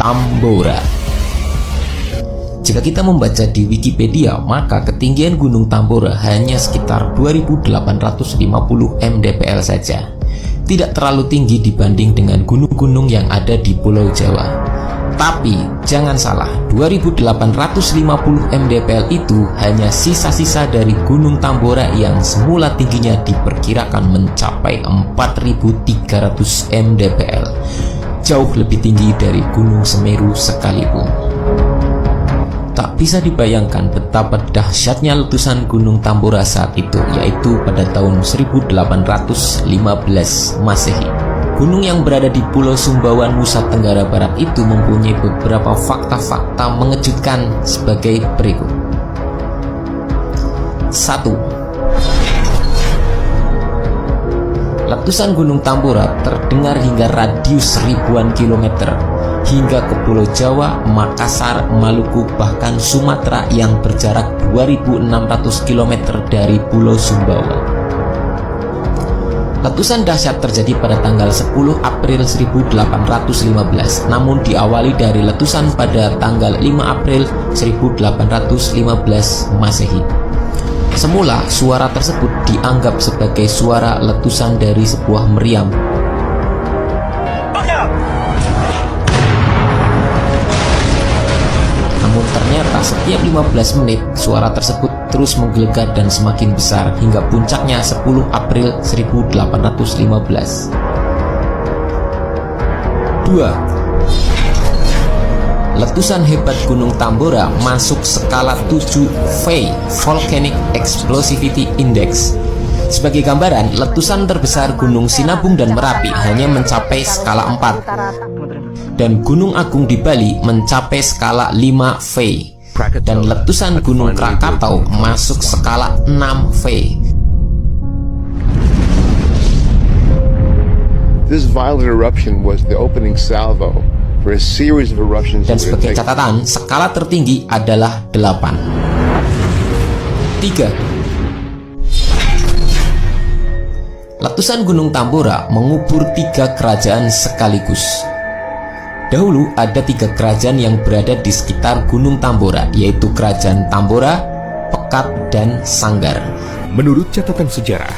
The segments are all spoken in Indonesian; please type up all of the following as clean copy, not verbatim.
Tambora. Jika kita membaca di Wikipedia, maka ketinggian Gunung Tambora hanya sekitar 2850 mdpl saja. Tidak terlalu tinggi dibanding dengan gunung-gunung yang ada di Pulau Jawa. Tapi jangan salah, 2850 mdpl itu hanya sisa-sisa dari Gunung Tambora yang semula tingginya diperkirakan mencapai 4300 mdpl. Jauh lebih tinggi dari Gunung Semeru sekalipun. Tak bisa dibayangkan betapa dahsyatnya letusan Gunung Tambora saat itu, yaitu pada tahun 1815 Masehi. Gunung yang berada di Pulau Sumbawa, Nusa Tenggara Barat itu mempunyai beberapa fakta-fakta mengejutkan sebagai berikut. 1. Letusan Gunung Tambora terdengar hingga radius ribuan kilometer, hingga ke Pulau Jawa, Makassar, Maluku, bahkan Sumatera yang berjarak 2600 km dari Pulau Sumbawa. Letusan dahsyat terjadi pada tanggal 10 April 1815, namun diawali dari letusan pada tanggal 5 April 1815 Masehi. Semula, suara tersebut dianggap sebagai suara letusan dari sebuah meriam. Namun ternyata setiap 15 menit suara tersebut terus menggelegar dan semakin besar hingga puncaknya 10 April 1815. 2. Letusan hebat Gunung Tambora masuk skala 7 V Volcanic Explosivity Index. Sebagai gambaran, letusan terbesar Gunung Sinabung dan Merapi hanya mencapai skala 4, dan Gunung Agung di Bali mencapai skala 5 V, dan letusan Gunung Krakatau masuk skala 6 V. This violent eruption was the opening salvo for a series of eruptions. Dan sebagai catatan, skala tertinggi adalah 8. 3. Letusan Gunung Tambora mengubur 3 kerajaan sekaligus. Dahulu ada 3 kerajaan yang berada di sekitar Gunung Tambora, yaitu Kerajaan Tambora, Pekat, dan Sanggar. Menurut catatan sejarah,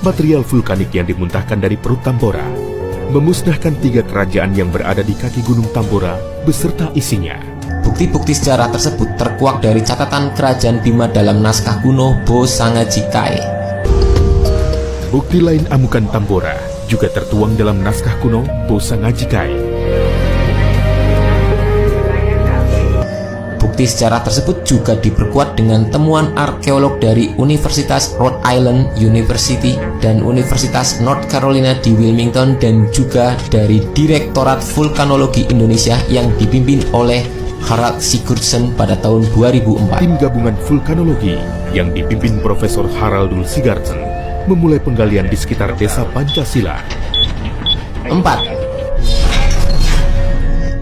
material vulkanik yang dimuntahkan dari perut Tambora memusnahkan 3 kerajaan yang berada di kaki Gunung Tambora beserta isinya. Bukti-bukti sejarah tersebut terkuak dari catatan Kerajaan Bima dalam naskah kuno Bo Sangajikai. Bukti lain amukan Tambora juga tertuang dalam naskah kuno Bo Sangajikai. Bukti sejarah tersebut juga diperkuat dengan temuan arkeolog dari Universitas Rhode Island University dan Universitas North Carolina di Wilmington, dan juga dari Direktorat Vulkanologi Indonesia yang dipimpin oleh Harald Sigurdsson pada tahun 2004. Tim gabungan vulkanologi yang dipimpin Profesor Haraldul Sigurdsson memulai penggalian di sekitar desa Pancasila. 4.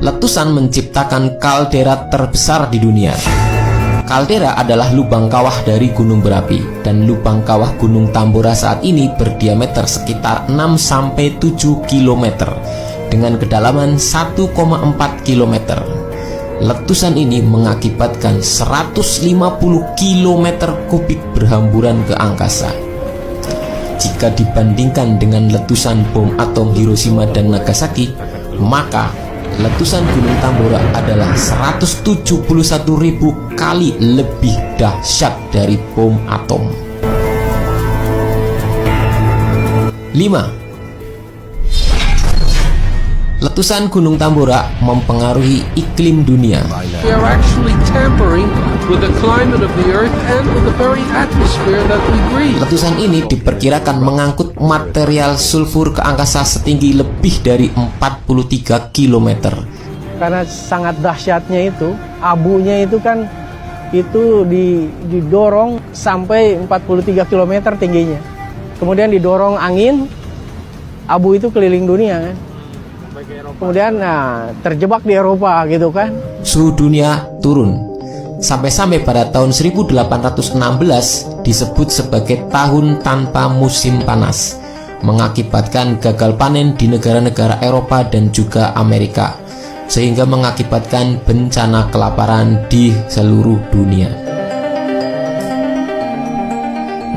Letusan menciptakan kaldera terbesar di dunia. Kaldera adalah lubang kawah dari gunung berapi, dan lubang kawah Gunung Tambora saat ini berdiameter sekitar 6-7 km dengan kedalaman 1,4 km. Letusan ini mengakibatkan 150 km kubik berhamburan ke angkasa. Jika dibandingkan dengan letusan bom atom Hiroshima dan Nagasaki, maka letusan Gunung Tambora adalah 171.000 kali lebih dahsyat dari bom atom. 5. Letusan Gunung Tambora mempengaruhi iklim dunia. We are actually tampering with the climate of the earth and with the very atmosphere that we breathe. Letusan ini diperkirakan mengangkut material sulfur ke angkasa setinggi lebih dari 43 km. Karena sangat dahsyatnya itu, abunya itu kan didorong sampai 43 km tingginya. Kemudian didorong angin, abu itu keliling dunia kan. Kemudian terjebak di Eropa gitu kan. Suhu dunia turun. Sampai-sampai pada tahun 1816 disebut sebagai tahun tanpa musim panas, mengakibatkan gagal panen di negara-negara Eropa dan juga Amerika. sehingga mengakibatkan bencana kelaparan di seluruh dunia.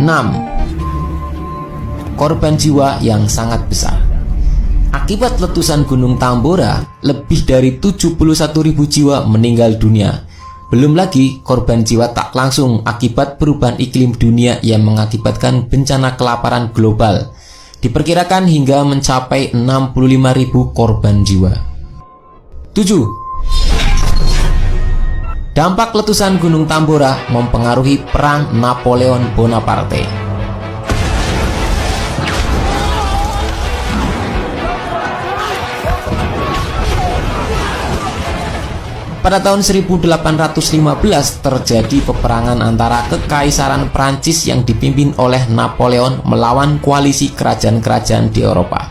6. Korban jiwa yang sangat besar. Akibat letusan Gunung Tambora, lebih dari 71.000 jiwa meninggal dunia. Belum lagi korban jiwa tak langsung akibat perubahan iklim dunia yang mengakibatkan bencana kelaparan global. Diperkirakan hingga mencapai 65.000 korban jiwa. 7. Dampak letusan Gunung Tambora mempengaruhi perang Napoleon Bonaparte. Pada tahun 1815 terjadi peperangan antara Kekaisaran Prancis yang dipimpin oleh Napoleon melawan koalisi kerajaan-kerajaan di Eropa.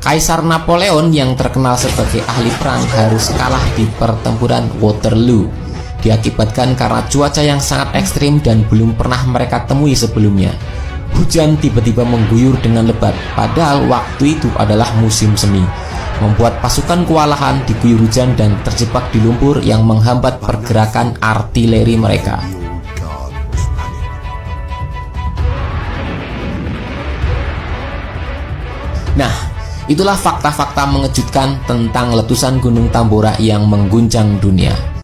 Kaisar Napoleon yang terkenal sebagai ahli perang harus kalah di pertempuran Waterloo, diakibatkan karena cuaca yang sangat ekstrim dan belum pernah mereka temui sebelumnya. Hujan tiba-tiba mengguyur dengan lebat, padahal waktu itu adalah musim semi, membuat pasukan kewalahan diguyur hujan dan terjebak di lumpur yang menghambat pergerakan artileri mereka. Nah, itulah fakta-fakta mengejutkan tentang letusan Gunung Tambora yang mengguncang dunia.